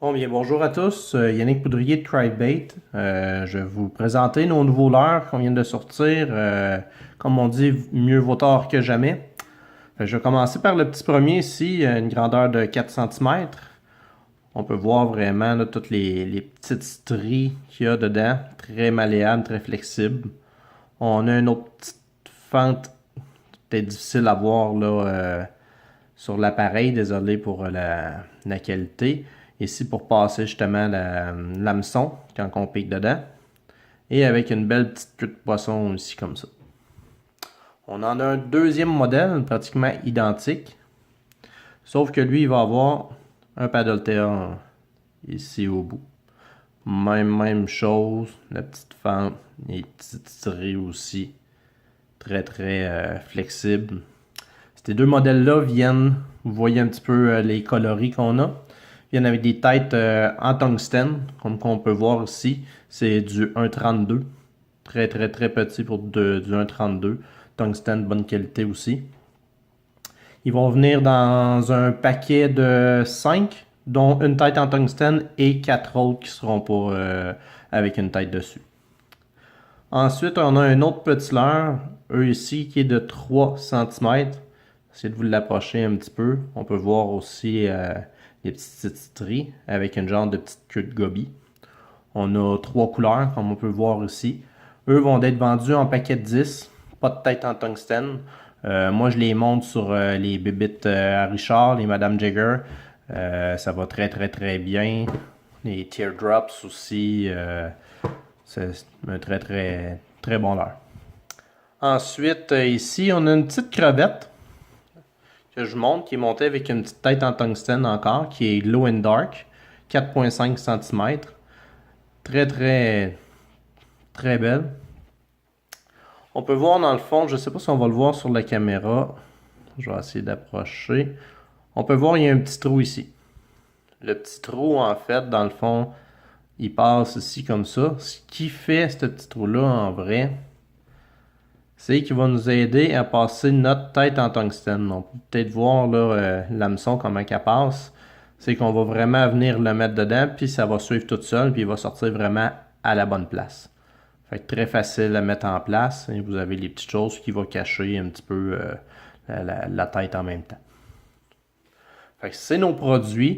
Bon, bien, bonjour à tous, Yannick Poudrier de TribeBait. Je vais vous présenter nos nouveaux leurres qu'on vient de sortir. Comme on dit, mieux vaut tard que jamais. Je vais commencer par le petit premier ici, une grandeur de 4 centimètres. On peut voir vraiment là, toutes les petites stries qu'il y a dedans. Très malléable, très flexible. On a une autre petite fente, peut-être difficile à voir là, sur l'appareil. Désolé pour la qualité. Ici pour passer justement l'hameçon quand on pique dedans. Et avec une belle petite queue de poisson ici comme ça. On en a un deuxième modèle pratiquement identique. Sauf que lui, il va avoir un paddle tail ici au bout. Même chose, la petite fente, les petites stries aussi. Très très flexible. Ces deux modèles-là viennent, vous voyez un petit peu les coloris qu'on a, viennent avec des têtes en tungstène, comme qu'on peut voir ici. C'est du 1,32. Très très très petit pour du 1,32. Tungstène, bonne qualité aussi. Ils vont venir dans un paquet de 5, dont une tête en tungstène et 4 autres qui seront pour avec une tête dessus. Ensuite, on a un autre petit leurre, eux ici, qui est de 3 cm. Essayez de vous l'approcher un petit peu. On peut voir aussi les petites stries avec une genre de petite queue de gobie. On a 3 couleurs, comme on peut voir ici. Eux vont être vendus en paquet de 10. Pas de tête en tungstène. Moi, je les monte sur les bébites à Richard, les Madame Jagger. Ça va très très très bien. Les teardrops aussi. C'est un très très très bon leurre. Ensuite, ici, on a une petite crevette que je monte, qui est montée avec une petite tête en tungstène encore, qui est glow and dark, 4,5 cm. Très très très belle. On peut voir dans le fond, je ne sais pas si on va le voir sur la caméra. Je vais essayer d'approcher. On peut voir, il y a un petit trou ici. Le petit trou, en fait, dans le fond, il passe ici comme ça. Ce qui fait ce petit trou-là, en vrai, c'est qu'il va nous aider à passer notre tête en tungstène. On peut peut-être voir là l'hameçon, comment qu'elle passe. C'est qu'on va vraiment venir le mettre dedans, puis ça va suivre tout seul, puis il va sortir vraiment à la bonne place. Fait que très facile à mettre en place. Et vous avez les petites choses qui vont cacher un petit peu la tête en même temps. Fait que c'est nos produits.